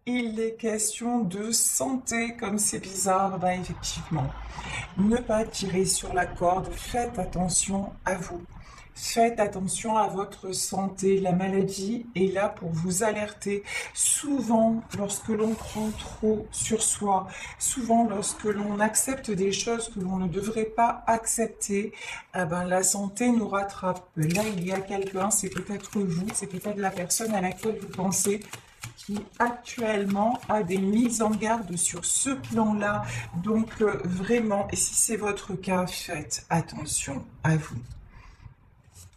Il est question de santé, comme c'est bizarre, ben effectivement. Ne pas tirer sur la corde, faites attention à vous. Faites attention à votre santé. La maladie est là pour vous alerter. Souvent, lorsque l'on prend trop sur soi, souvent lorsque l'on accepte des choses que l'on ne devrait pas accepter, eh ben, la santé nous rattrape. Là, il y a quelqu'un, c'est peut-être vous, c'est peut-être la personne à laquelle vous pensez qui actuellement a des mises en garde sur ce plan-là. Donc vraiment, et si c'est votre cas, faites attention à vous.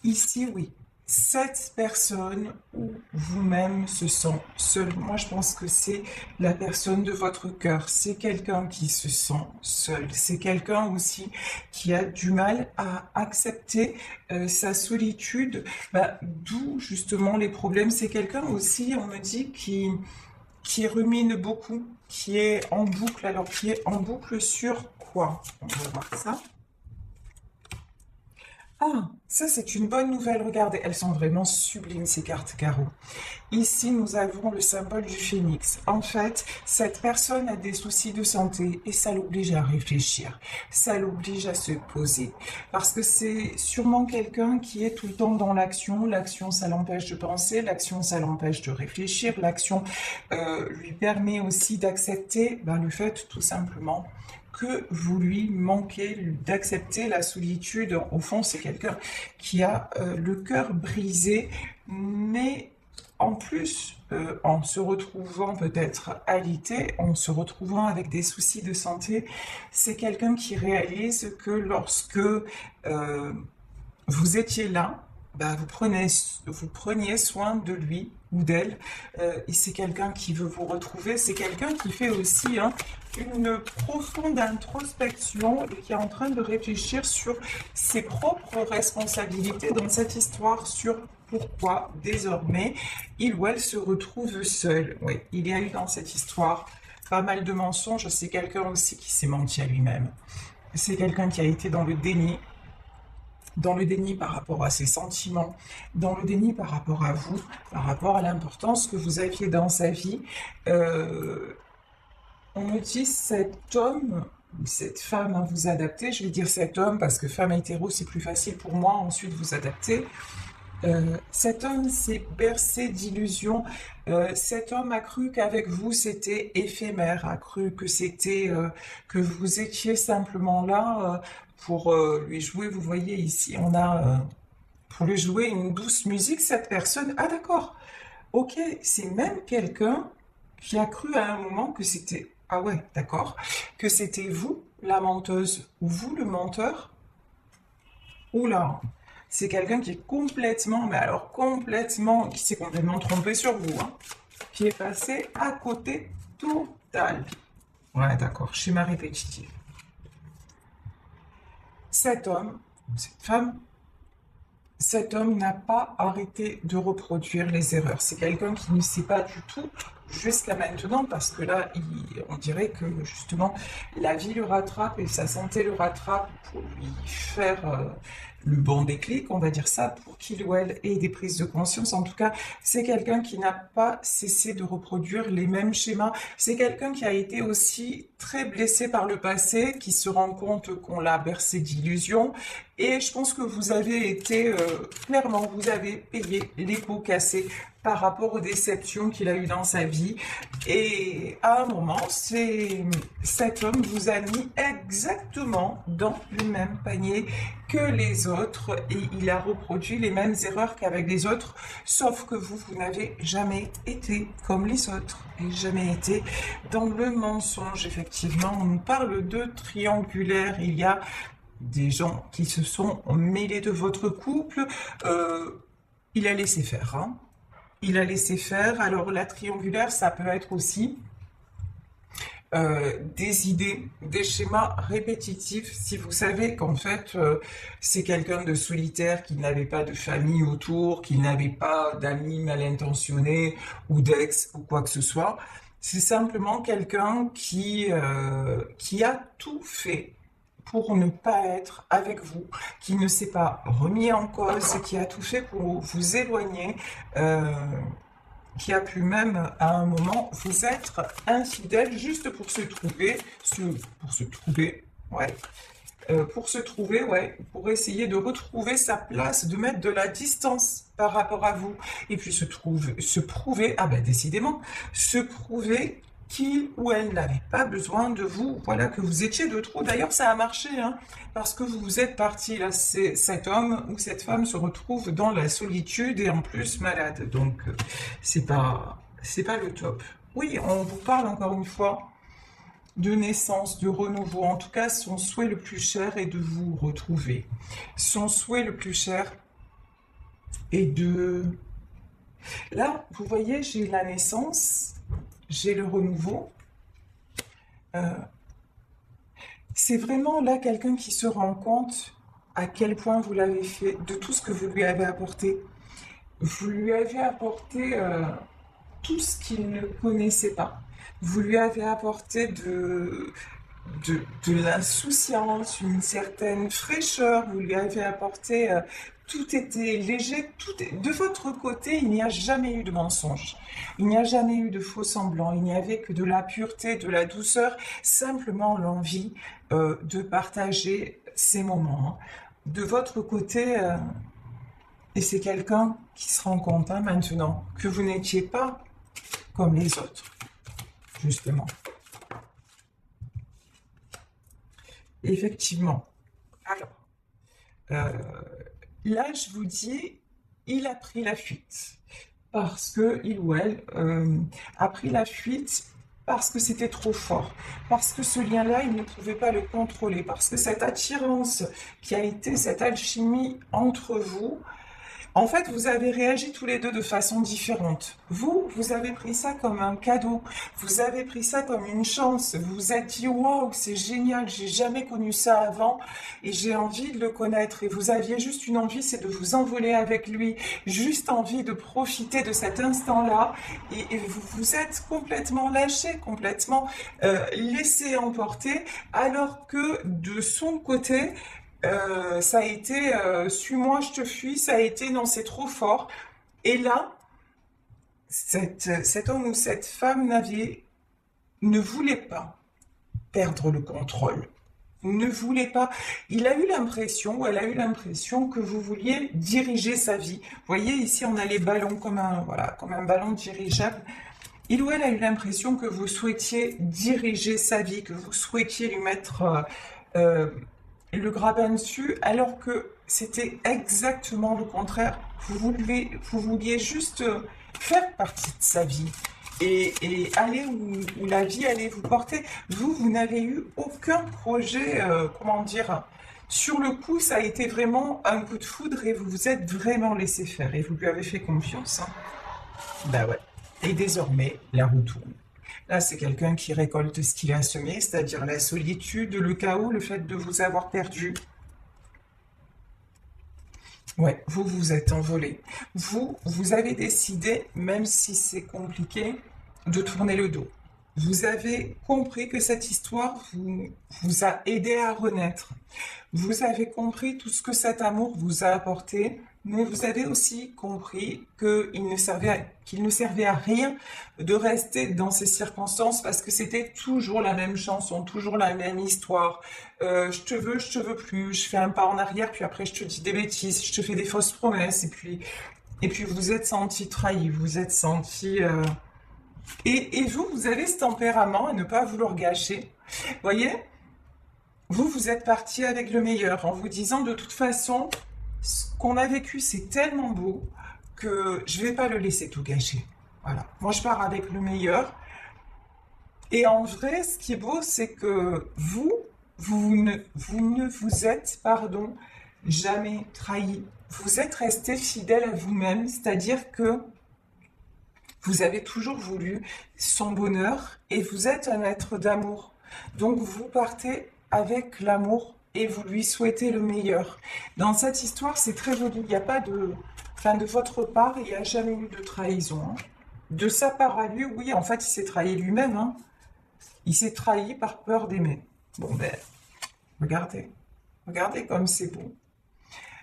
Ici, oui, cette personne ou vous-même se sent seul. Moi, je pense que c'est la personne de votre cœur. C'est quelqu'un qui se sent seul. C'est quelqu'un aussi qui a du mal à accepter sa solitude. Bah, d'où justement les problèmes. C'est quelqu'un aussi, on me dit, qui rumine beaucoup, qui est en boucle. Alors, qui est en boucle sur quoi? On va voir ça. Ah, ça c'est une bonne nouvelle. Regardez, elles sont vraiment sublimes ces cartes carreaux. Ici, nous avons le symbole du phénix. En fait, cette personne a des soucis de santé et ça l'oblige à réfléchir. Ça l'oblige à se poser. Parce que c'est sûrement quelqu'un qui est tout le temps dans l'action. L'action, ça l'empêche de penser. L'action, ça l'empêche de réfléchir. L'action lui permet aussi d'accepter le fait, tout simplement, que vous lui manquez d'accepter la solitude. Au fond, c'est quelqu'un qui a le cœur brisé, mais en plus, en se retrouvant peut-être alité, en se retrouvant avec des soucis de santé, c'est quelqu'un qui réalise que lorsque vous étiez là, vous preniez soin de lui ou d'elle, et c'est quelqu'un qui veut vous retrouver, c'est quelqu'un qui fait aussi une profonde introspection et qui est en train de réfléchir sur ses propres responsabilités dans cette histoire, sur pourquoi désormais il ou elle se retrouve seul. Oui, il y a eu dans cette histoire pas mal de mensonges, c'est quelqu'un aussi qui s'est menti à lui-même. C'est quelqu'un qui a été dans le déni par rapport à ses sentiments, dans le déni par rapport à vous, par rapport à l'importance que vous aviez dans sa vie. On me dit cet homme, cette femme, vous adapter, je vais dire cet homme parce que femme hétéro c'est plus facile pour moi, ensuite vous adapter. Cet homme s'est bercé d'illusions. Cet homme a cru qu'avec vous c'était éphémère, a cru que c'était que vous étiez simplement là pour lui jouer. Vous voyez ici, on a pour lui jouer une douce musique. Cette personne, ah d'accord, ok, c'est même quelqu'un qui a cru à un moment que c'était, ah ouais, d'accord, que c'était vous la menteuse ou vous le menteur. Oula, c'est quelqu'un qui est complètement, mais alors complètement, qui s'est complètement trompé sur vous, qui est passé à côté total. Ouais, d'accord, schéma répétitif. Cet homme, cette femme, cet homme n'a pas arrêté de reproduire les erreurs. C'est quelqu'un qui ne sait pas du tout jusqu'à maintenant, parce que là, on dirait que justement, la vie le rattrape et sa santé le rattrape pour lui faire le bon déclic, on va dire ça, pour qu'il ou elle ait des prises de conscience. En tout cas, c'est quelqu'un qui n'a pas cessé de reproduire les mêmes schémas. C'est quelqu'un qui a été aussi très blessé par le passé, qui se rend compte qu'on l'a bercé d'illusions. Et je pense que vous avez été, clairement, vous avez payé les pots cassés par rapport aux déceptions qu'il a eues dans sa vie. Et à un moment, cet homme vous a mis exactement dans le même panier que les autres et il a reproduit les mêmes erreurs qu'avec les autres, sauf que vous n'avez jamais été comme les autres et jamais été dans le mensonge. Effectivement, on nous parle de triangulaire, il y a des gens qui se sont mêlés de votre couple, il a laissé faire, Il a laissé faire. Alors la triangulaire, ça peut être aussi des idées, des schémas répétitifs. Si vous savez qu'en fait c'est quelqu'un de solitaire qui n'avait pas de famille autour, qui n'avait pas d'amis mal intentionnés ou d'ex ou quoi que ce soit, c'est simplement quelqu'un qui a tout fait pour ne pas être avec vous, qui ne s'est pas remis en cause, qui a tout fait pour vous éloigner qui a pu même, à un moment, vous être infidèle juste pour se trouver, ouais, pour essayer de retrouver sa place, de mettre de la distance par rapport à vous, et puis se prouver, ah ben décidément, se prouver qu'il ou elle n'avait pas besoin de vous, voilà, que vous étiez de trop. D'ailleurs, ça a marché, hein, parce que vous êtes parti, là, cet homme ou cette femme se retrouve dans la solitude et en plus malade, donc c'est pas le top. Oui, on vous parle encore une fois de naissance, de renouveau. En tout cas, son souhait le plus cher est de vous retrouver. Son souhait le plus cher est de... Là, vous voyez, j'ai la naissance, j'ai le renouveau. Euh, c'est vraiment là quelqu'un qui se rend compte à quel point vous l'avez fait, de tout ce que vous lui avez apporté. Vous lui avez apporté tout ce qu'il ne connaissait pas. Vous lui avez apporté de l'insouciance, une certaine fraîcheur, vous lui avez apporté, tout était léger, de votre côté, il n'y a jamais eu de mensonge, il n'y a jamais eu de faux semblants, il n'y avait que de la pureté, de la douceur, simplement l'envie de partager ces moments. De votre côté, et c'est quelqu'un qui se rend compte maintenant que vous n'étiez pas comme les autres, justement. Effectivement. Alors, euh, là, je vous dis, il a pris la fuite. Parce que il ou elle a pris la fuite parce que c'était trop fort. Parce que ce lien-là, il ne pouvait pas le contrôler. Parce que cette attirance qui a été cette alchimie entre vous, en fait, vous avez réagi tous les deux de façon différente. Vous avez pris ça comme un cadeau. Vous avez pris ça comme une chance. Vous vous êtes dit, waouh, c'est génial, j'ai jamais connu ça avant et j'ai envie de le connaître. Et vous aviez juste une envie, c'est de vous envoler avec lui. Juste envie de profiter de cet instant-là. Et vous vous êtes complètement lâché, complètement laissé emporter, alors que de son côté, ça a été suis-moi, je te fuis, ça a été non, c'est trop fort. Et là, cet homme ou cette femme ne voulait pas perdre le contrôle. Ne voulait pas. Il a eu l'impression, ou elle a eu l'impression que vous vouliez diriger sa vie. Vous voyez, ici, on a les ballons voilà, comme un ballon dirigeable. Il ou elle a eu l'impression que vous souhaitiez diriger sa vie, que vous souhaitiez lui mettre le grappin dessus, alors que c'était exactement le contraire. Vous vouliez juste faire partie de sa vie et aller où la vie allait vous porter. Vous n'avez eu aucun projet, comment dire, sur le coup, ça a été vraiment un coup de foudre et vous vous êtes vraiment laissé faire et vous lui avez fait confiance. Hein. Ben ouais. Et désormais, la roue tourne. Là, c'est quelqu'un qui récolte ce qu'il a semé, c'est-à-dire la solitude, le chaos, le fait de vous avoir perdu. Ouais, vous vous êtes envolé. Vous avez décidé, même si c'est compliqué, de tourner le dos. Vous avez compris que cette histoire vous a aidé à renaître. Vous avez compris tout ce que cet amour vous a apporté, mais vous avez aussi compris qu'il ne servait à rien de rester dans ces circonstances parce que c'était toujours la même chanson, toujours la même histoire. Je te veux plus, je fais un pas en arrière, puis après je te dis des bêtises, je te fais des fausses promesses, et puis vous êtes senti trahi, vous êtes senti... Et vous avez ce tempérament à ne pas vouloir gâcher. Voyez, vous êtes parti avec le meilleur en vous disant de toute façon, ce qu'on a vécu c'est tellement beau que je vais pas le laisser tout gâcher. Voilà, moi je pars avec le meilleur. Et en vrai, ce qui est beau, c'est que vous ne vous êtes, pardon, jamais trahi. Vous êtes resté fidèle à vous-même, c'est-à-dire que vous avez toujours voulu son bonheur et vous êtes un être d'amour. Donc vous partez avec l'amour et vous lui souhaitez le meilleur. Dans cette histoire, c'est très joli. Il n'y a pas de... Enfin, de votre part, il n'y a jamais eu de trahison. Hein. De sa part à lui, oui, en fait, il s'est trahi lui-même. Hein. Il s'est trahi par peur d'aimer. Bon, ben, regardez. Regardez comme c'est beau.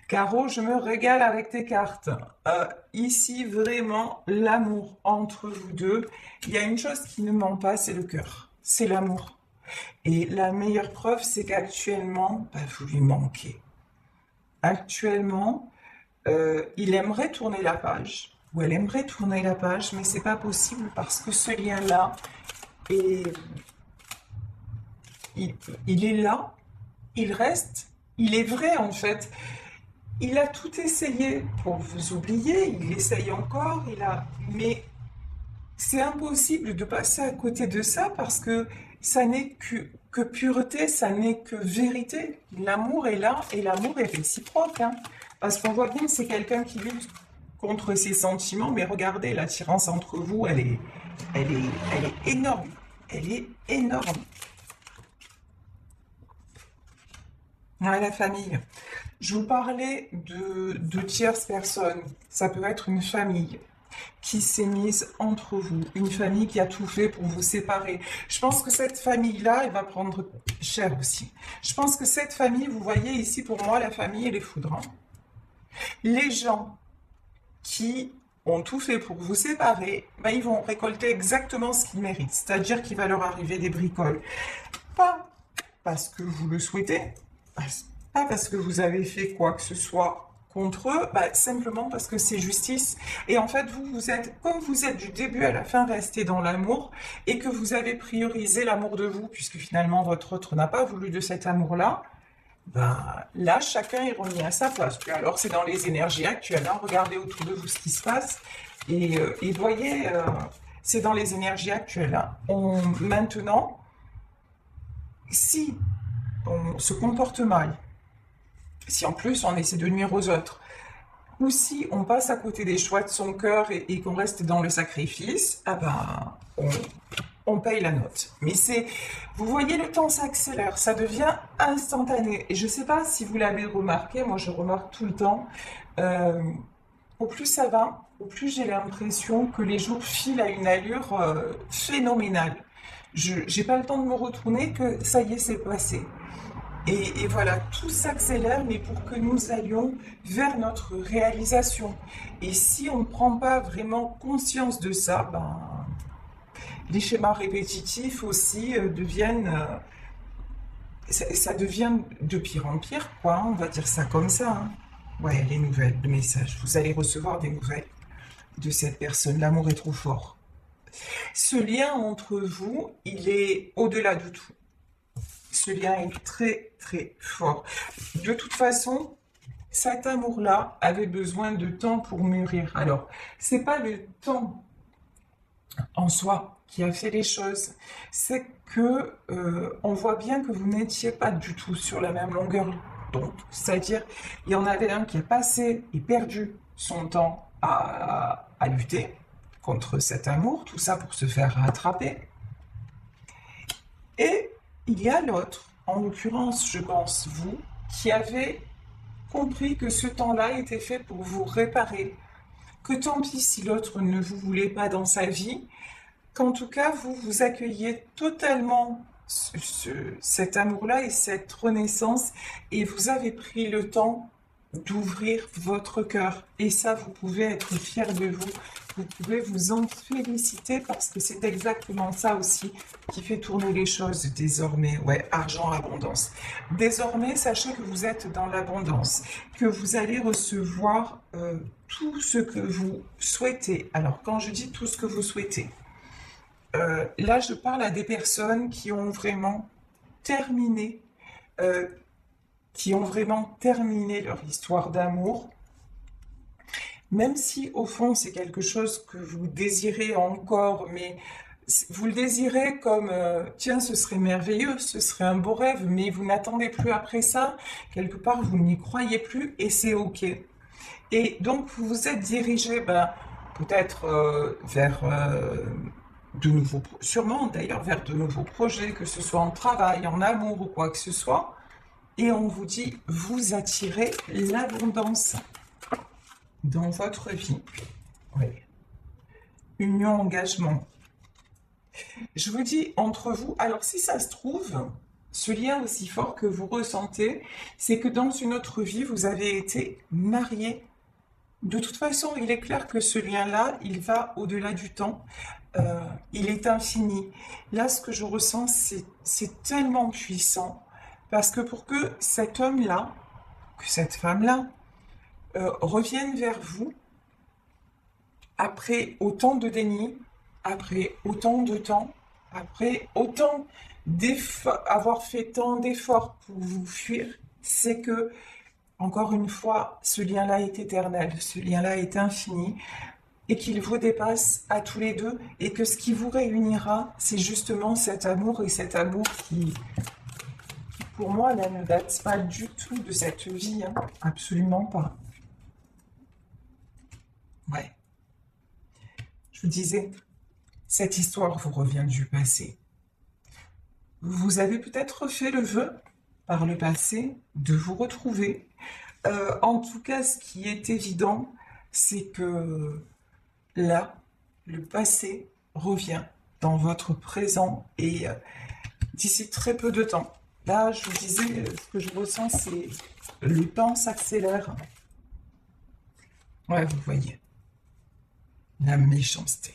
Caro, je me régale avec tes cartes. Ici, vraiment, l'amour entre vous deux. Il y a une chose qui ne ment pas, c'est le cœur. C'est l'amour. Et la meilleure preuve, c'est qu'actuellement, bah, vous lui manquez. Actuellement, il aimerait tourner la page, ou elle aimerait tourner la page, mais c'est pas possible parce que ce lien-là, est, il est là, il reste, il est vrai en fait. Il a tout essayé pour vous oublier, il essaye encore, mais c'est impossible de passer à côté de ça parce que ça n'est que pureté, ça n'est que vérité. L'amour est là et l'amour est réciproque, hein. Parce qu'on voit bien que c'est quelqu'un qui lutte contre ses sentiments, mais regardez, l'attirance entre vous, elle est énorme. Elle est énorme. Ouais, la famille. Je vous parlais de tierces personnes. Ça peut être une famille qui s'est mise entre vous, une famille qui a tout fait pour vous séparer. Je pense que cette famille-là, elle va prendre cher aussi. Je pense que cette famille, vous voyez ici pour moi, la famille et les foudres, hein. Les gens qui ont tout fait pour vous séparer, ben, ils vont récolter exactement ce qu'ils méritent. C'est-à-dire qu'il va leur arriver des bricoles. Pas parce que vous le souhaitez, pas parce que vous avez fait quoi que ce soit contre eux, bah, simplement parce que c'est justice. Et en fait, vous êtes, comme vous êtes du début à la fin resté dans l'amour et que vous avez priorisé l'amour de vous, puisque finalement votre autre n'a pas voulu de cet amour-là, ben, là, chacun est remis à sa place. Puis alors, c'est dans les énergies actuelles, hein. Regardez autour de vous ce qui se passe et voyez, c'est dans les énergies actuelles, hein. Maintenant, si on se comporte mal, si en plus on essaie de nuire aux autres, ou si on passe à côté des choix de son cœur et qu'on reste dans le sacrifice, ah ben, on paye la note. Mais vous voyez, le temps s'accélère, ça devient instantané. Et je ne sais pas si vous l'avez remarqué, moi je remarque tout le temps, au plus ça va, au plus j'ai l'impression que les jours filent à une allure phénoménale. Je n'ai pas le temps de me retourner, que ça y est, c'est passé. Et voilà, tout s'accélère, mais pour que nous allions vers notre réalisation. Et si on ne prend pas vraiment conscience de ça, ben, les schémas répétitifs aussi deviennent... ça devient de pire en pire, quoi, on va dire ça comme ça, hein. Ouais, les nouvelles, le message. Vous allez recevoir des nouvelles de cette personne. L'amour est trop fort. Ce lien entre vous, il est au-delà de tout. Ce lien est très, très fort. De toute façon, cet amour-là avait besoin de temps pour mûrir. Alors, c'est pas le temps en soi qui a fait les choses, c'est que on voit bien que vous n'étiez pas du tout sur la même longueur d'onde. C'est-à-dire, il y en avait un qui a passé et perdu son temps à lutter contre cet amour, tout ça pour se faire rattraper. Et il y a l'autre, en l'occurrence, je pense, vous, qui avez compris que ce temps-là était fait pour vous réparer, que tant pis si l'autre ne vous voulait pas dans sa vie, qu'en tout cas, vous accueilliez totalement cet amour-là et cette renaissance, et vous avez pris le temps d'ouvrir votre cœur. Et ça, vous pouvez être fiers de vous. Vous pouvez vous en féliciter parce que c'est exactement ça aussi qui fait tourner les choses désormais. Ouais, argent, abondance. Désormais, sachez que vous êtes dans l'abondance, que vous allez recevoir tout ce que vous souhaitez. Alors, quand je dis tout ce que vous souhaitez, là, je parle à des personnes qui ont vraiment terminé leur histoire d'amour, même si au fond c'est quelque chose que vous désirez encore, mais vous le désirez comme tiens, ce serait merveilleux, ce serait un beau rêve, mais vous n'attendez plus après ça, quelque part vous n'y croyez plus et c'est ok. Et donc vous vous êtes dirigé peut-être vers de nouveaux, sûrement d'ailleurs vers de nouveaux projets, que ce soit en travail, en amour ou quoi que ce soit. Et on vous dit, vous attirez l'abondance dans votre vie. Oui. Union, engagement. Je vous dis, entre vous, alors si ça se trouve, ce lien aussi fort que vous ressentez, c'est que dans une autre vie, vous avez été marié. De toute façon, il est clair que ce lien-là, il va au-delà du temps. Il est infini. Là, ce que je ressens, c'est tellement puissant. Parce que pour que cet homme-là, que cette femme-là, revienne vers vous, après autant de déni, après autant de temps, après autant avoir fait tant d'efforts pour vous fuir, c'est que, encore une fois, ce lien-là est éternel, ce lien-là est infini, et qu'il vous dépasse à tous les deux, et que ce qui vous réunira, c'est justement cet amour, et cet amour qui pour moi, là, ne date pas du tout de cette vie, hein. Absolument pas. Ouais. Je vous disais, cette histoire vous revient du passé. Vous avez peut-être fait le vœu par le passé de vous retrouver. En tout cas, ce qui est évident, c'est que là, le passé revient dans votre présent et d'ici très peu de temps. Là, je vous disais, ce que je ressens, c'est le temps s'accélère. Ouais, vous voyez, la méchanceté.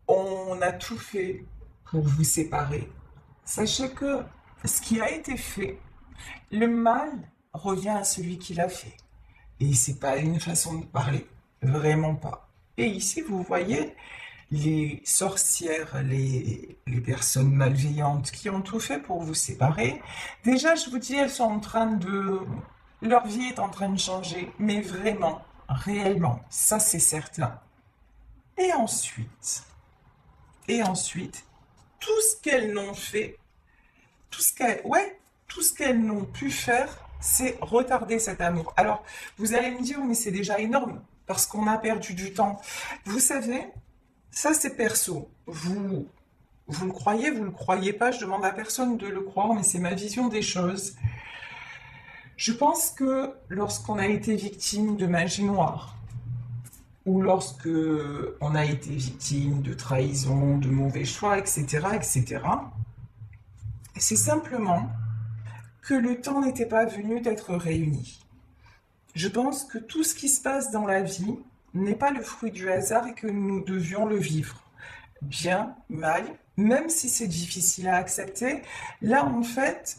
On a tout fait pour vous séparer. Sachez que ce qui a été fait, le mal revient à celui qui l'a fait. Et c'est pas une façon de parler, vraiment pas. Et ici, vous voyez les sorcières, les personnes malveillantes qui ont tout fait pour vous séparer. Déjà, je vous dis, elles sont en train de... Leur vie est en train de changer, mais vraiment, réellement, ça c'est certain. Et ensuite, tout ce qu'elles n'ont fait, tout ce qu'elles n'ont pu faire, c'est retarder cet amour. Alors, vous allez me dire, mais c'est déjà énorme, parce qu'on a perdu du temps. Vous savez, ça c'est perso. Vous le croyez, vous le croyez pas, je demande à personne de le croire, mais c'est ma vision des choses. Je pense que lorsqu'on a été victime de magie noire, ou lorsque on a été victime de trahison, de mauvais choix, etc., c'est simplement que le temps n'était pas venu d'être réuni. Je pense que tout ce qui se passe dans la vie n'est pas le fruit du hasard et que nous devions le vivre. Bien, mal, même si c'est difficile à accepter, là en fait,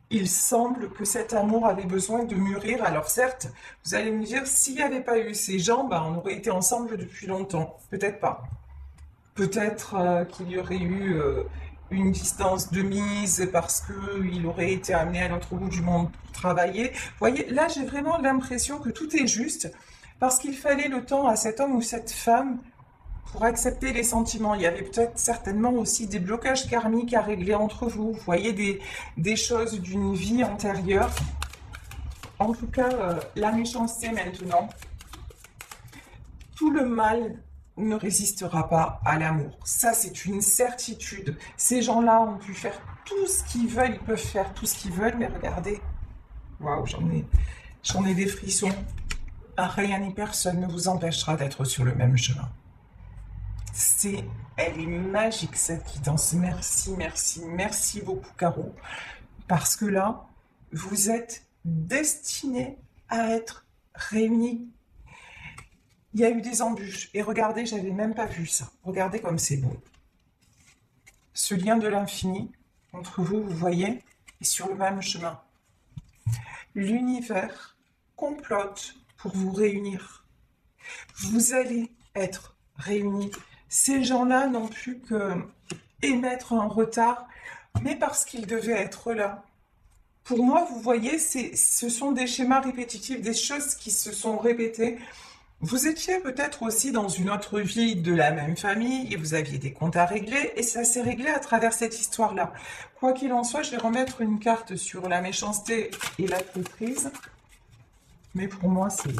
il semble que cet amour avait besoin de mûrir. Alors certes, vous allez me dire, s'il n'y avait pas eu ces gens, on aurait été ensemble depuis longtemps. Peut-être pas. Peut-être qu'il y aurait eu une distance de mise parce qu'il aurait été amené à l'autre bout du monde pour travailler. Vous voyez, là j'ai vraiment l'impression que tout est juste parce qu'il fallait le temps à cet homme ou cette femme pour accepter les sentiments. Il y avait peut-être certainement aussi des blocages karmiques à régler entre vous. Vous voyez, des choses d'une vie antérieure. En tout cas, la méchanceté maintenant, tout le mal ne résistera pas à l'amour. Ça, c'est une certitude. Ces gens-là ont pu faire tout ce qu'ils veulent, ils peuvent faire tout ce qu'ils veulent, mais regardez, waouh, j'en ai des frissons. Rien ni personne ne vous empêchera d'être sur le même chemin. Elle est magique cette guidance. Merci, merci, merci beaucoup, Caro. Parce que là, vous êtes destinés à être réunis. Il y a eu des embûches. Et regardez, j'avais même pas vu ça. Regardez comme c'est beau. Ce lien de l'infini entre vous, vous voyez, est sur le même chemin. L'univers complote pour vous réunir. Vous allez être réunis. Ces gens-là n'ont pu que émettre un retard, mais parce qu'ils devaient être là. Pour moi, vous voyez, ce sont des schémas répétitifs, des choses qui se sont répétées. Vous étiez peut-être aussi dans une autre vie de la même famille et vous aviez des comptes à régler et ça s'est réglé à travers cette histoire-là. Quoi qu'il en soit, je vais remettre une carte sur la méchanceté et la traîtrise. Mais pour moi, c'est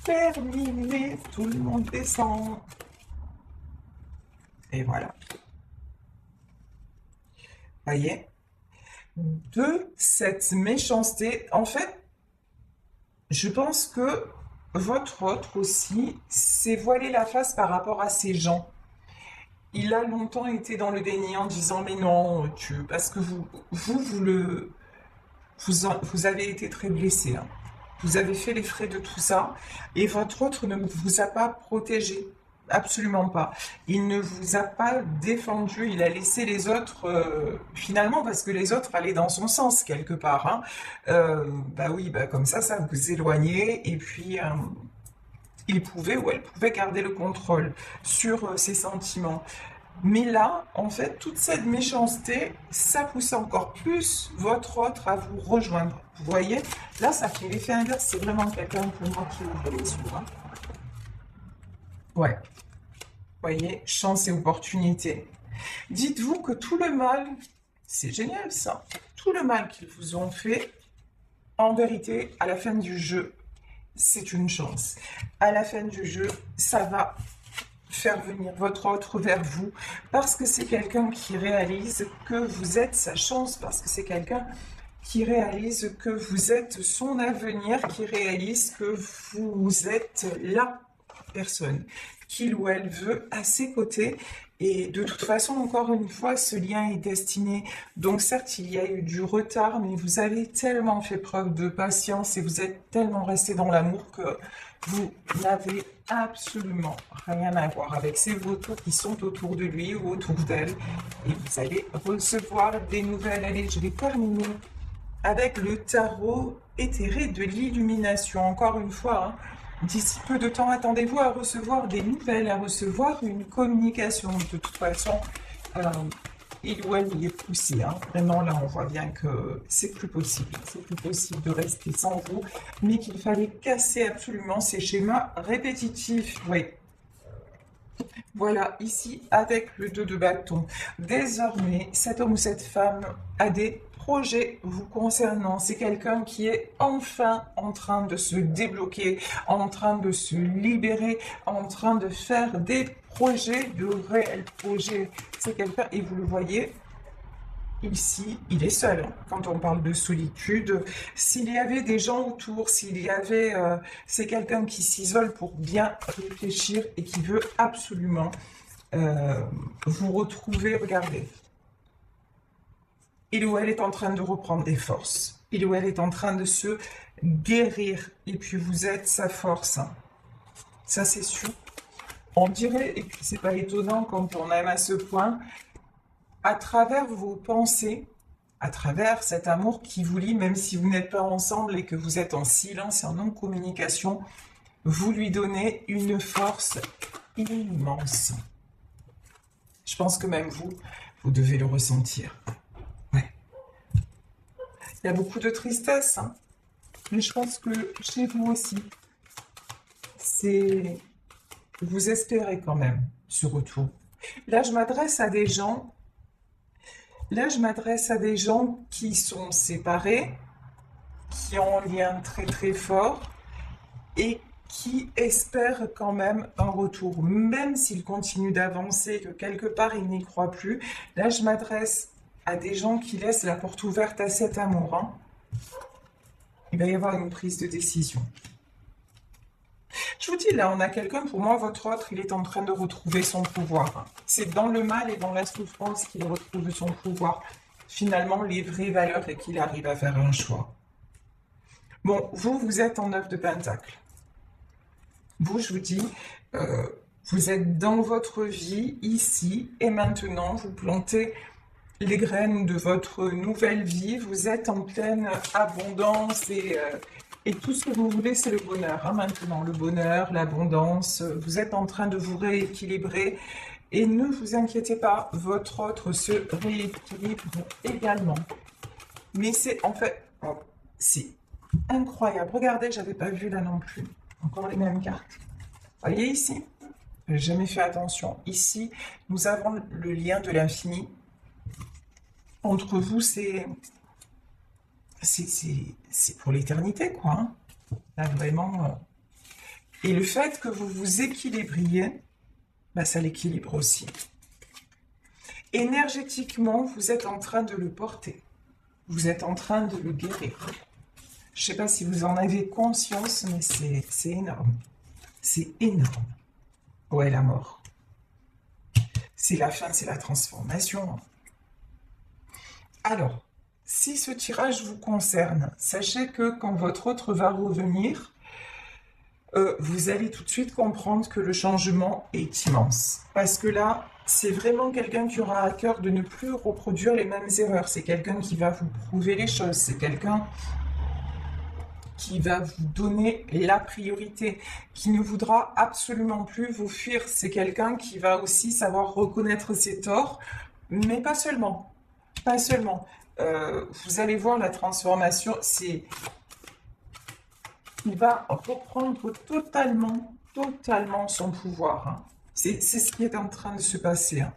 terminé. Tout le monde descend. Et voilà. Voyez, de cette méchanceté, en fait, je pense que votre autre aussi s'est voilé la face par rapport à ces gens. il a longtemps été dans le déni en disant mais non, parce que vous avez été très blessé, hein. Vous avez fait les frais de tout ça et votre autre ne vous a pas protégé. Absolument pas. Il ne vous a pas défendu, il a laissé les autres, finalement, parce que les autres allaient dans son sens quelque part, hein. Bah oui, bah comme ça vous éloignait, et puis il pouvait ou elle pouvait garder le contrôle sur ses sentiments. Mais là, en fait, toute cette méchanceté, ça pousse encore plus votre autre à vous rejoindre. Vous voyez, là, ça fait l'effet inverse. C'est vraiment quelqu'un pour moi qui ouvre les yeux, hein. Ouais, vous voyez, chance et opportunité. Dites-vous que tout le mal, c'est génial ça, tout le mal qu'ils vous ont fait, en vérité, à la fin du jeu, c'est une chance. À la fin du jeu, ça va faire venir votre autre vers vous, parce que c'est quelqu'un qui réalise que vous êtes sa chance, parce que c'est quelqu'un qui réalise que vous êtes son avenir, qui réalise que vous êtes la personne qu'il ou elle veut à ses côtés. Et de toute façon, encore une fois, ce lien est destiné. Donc certes, il y a eu du retard, mais vous avez tellement fait preuve de patience et vous êtes tellement resté dans l'amour que vous n'avez absolument rien à voir avec ces vautours qui sont autour de lui ou autour d'elle. Et vous allez recevoir des nouvelles. Allez, je vais terminer avec le tarot éthéré de l'illumination. Encore une fois, hein, d'ici peu de temps, attendez-vous à recevoir des nouvelles, à recevoir une communication. De toute façon, il ou elle y est poussé, hein. Vraiment, là, on voit bien que c'est plus possible. C'est plus possible de rester sans vous, mais qu'il fallait casser absolument ces schémas répétitifs. Oui. Voilà, ici, avec le 2 de bâton. Désormais, cet homme ou cette femme a des projets vous concernant. C'est quelqu'un qui est enfin en train de se débloquer, en train de se libérer, en train de faire des projets, de réels projets. C'est quelqu'un, et vous le voyez, ici, il est seul. Quand on parle de solitude, s'il y avait des gens autour, s'il y avait... c'est quelqu'un qui s'isole pour bien réfléchir et qui veut absolument vous retrouver. Regardez. Il ou elle est en train de reprendre des forces. Il ou elle est en train de se guérir. Et puis vous êtes sa force. Ça, c'est sûr. On dirait, et puis c'est pas étonnant quand on aime à ce point, à travers vos pensées, à travers cet amour qui vous lie, même si vous n'êtes pas ensemble et que vous êtes en silence et en non-communication, vous lui donnez une force immense. Je pense que même vous devez le ressentir. Ouais. Il y a beaucoup de tristesse, hein, mais je pense que chez vous aussi, c'est... Vous espérez quand même ce retour. Là, je m'adresse à des gens... Là, je m'adresse à des gens qui sont séparés, qui ont un lien très très fort et qui espèrent quand même un retour, même s'ils continuent d'avancer, que quelque part ils n'y croient plus. Là, je m'adresse à des gens qui laissent la porte ouverte à cet amour, hein. Il va y avoir une prise de décision. Je vous dis, là, on a quelqu'un, pour moi, votre autre, il est en train de retrouver son pouvoir. C'est dans le mal et dans la souffrance qu'il retrouve son pouvoir. Finalement, les vraies valeurs et qu'il arrive à faire un choix. Bon, vous êtes en 9 de Pentacle. Vous, je vous dis, vous êtes dans votre vie, ici et maintenant. Vous plantez les graines de votre nouvelle vie. Vous êtes en pleine abondance et tout ce que vous voulez, c'est le bonheur, hein, maintenant. Le bonheur, l'abondance, vous êtes en train de vous rééquilibrer. Et ne vous inquiétez pas, votre autre se rééquilibre également. Mais c'est en fait, oh, c'est incroyable. Regardez, j'avais pas vu là non plus. Encore les mêmes cartes. Voyez ici, j'ai jamais fait attention. Ici, nous avons le lien de l'infini. Entre vous, c'est pour l'éternité, quoi, hein. Là, vraiment. Et le fait que vous vous équilibriez, bah, ça l'équilibre aussi. Énergétiquement, vous êtes en train de le porter. Vous êtes en train de le guérir. Je ne sais pas si vous en avez conscience, mais c'est énorme. C'est énorme. Ouais, la mort. C'est la fin, c'est la transformation. Alors, si ce tirage vous concerne, sachez que quand votre autre va revenir, vous allez tout de suite comprendre que le changement est immense. Parce que là, c'est vraiment quelqu'un qui aura à cœur de ne plus reproduire les mêmes erreurs. C'est quelqu'un qui va vous prouver les choses. C'est quelqu'un qui va vous donner la priorité, qui ne voudra absolument plus vous fuir. C'est quelqu'un qui va aussi savoir reconnaître ses torts, mais pas seulement. Pas seulement. Vous allez voir la transformation, il va reprendre totalement son pouvoir. Hein. C'est ce qui est en train de se passer. Hein.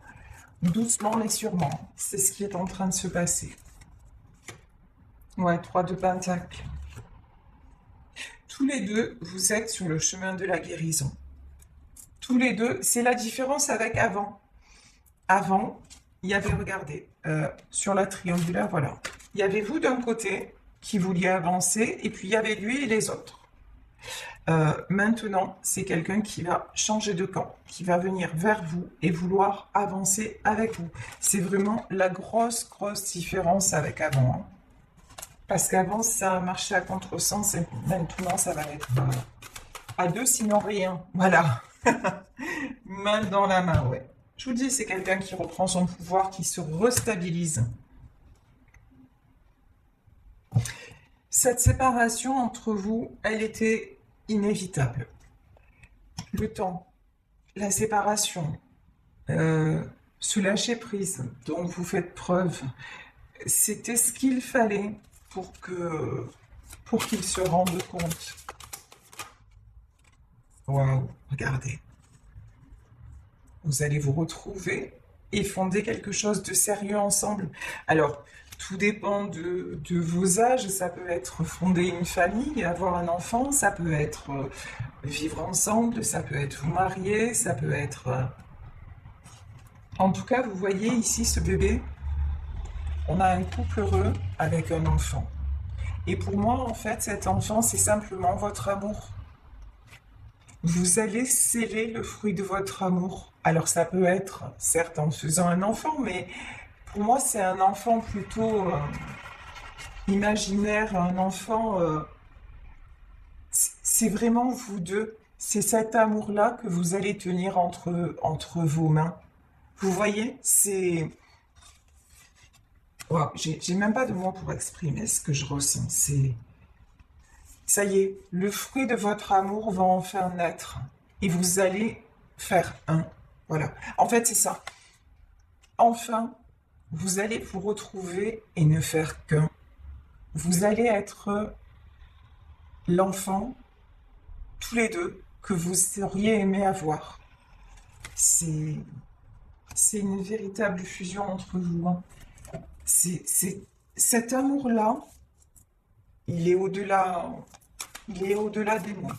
Doucement mais sûrement, c'est ce qui est en train de se passer. Ouais, 3 de Pentacles. Tous les deux, vous êtes sur le chemin de la guérison. Tous les deux, c'est la différence avec avant. Avant, il y avait, regardez, sur la triangulaire, voilà. Il y avait vous d'un côté qui vouliez avancer, et puis il y avait lui et les autres. Maintenant, c'est quelqu'un qui va changer de camp, qui va venir vers vous et vouloir avancer avec vous. C'est vraiment la grosse différence avec avant. Hein. Parce qu'avant, ça marchait à contresens et maintenant, ça va être à deux, sinon rien. Voilà. Main dans la main, ouais. Je vous dis, c'est quelqu'un qui reprend son pouvoir, qui se restabilise. Cette séparation entre vous, elle était inévitable. Le temps, la séparation, ce lâcher-prise dont vous faites preuve, c'était ce qu'il fallait pour qu'il se rende compte. Waouh, regardez. Vous allez vous retrouver et fonder quelque chose de sérieux ensemble. Alors, tout dépend de vos âges. Ça peut être fonder une famille, avoir un enfant. Ça peut être vivre ensemble. Ça peut être vous marier. Ça peut être... En tout cas, vous voyez ici ce bébé. On a un couple heureux avec un enfant. Et pour moi, en fait, cet enfant, c'est simplement votre amour. Vous allez sceller le fruit de votre amour. Alors ça peut être, certes, en faisant un enfant, mais pour moi, c'est un enfant plutôt imaginaire, un enfant... c'est vraiment vous deux. C'est cet amour-là que vous allez tenir entre vos mains. Vous voyez, c'est... Wow, j'ai même pas de mots pour exprimer ce que je ressens. C'est... Ça y est, le fruit de votre amour va enfin naître. Et vous allez faire un. Voilà. En fait, c'est ça. Enfin, vous allez vous retrouver et ne faire qu'un. Vous allez être l'enfant, tous les deux, que vous auriez aimé avoir. C'est une véritable fusion entre vous. Hein. Cet amour-là, il est au-delà des mots.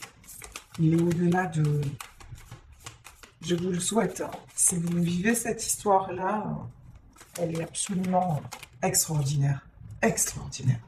Il est au-delà de... Je vous le souhaite. Hein. Si vous vivez cette histoire-là, elle est absolument extraordinaire. Extraordinaire.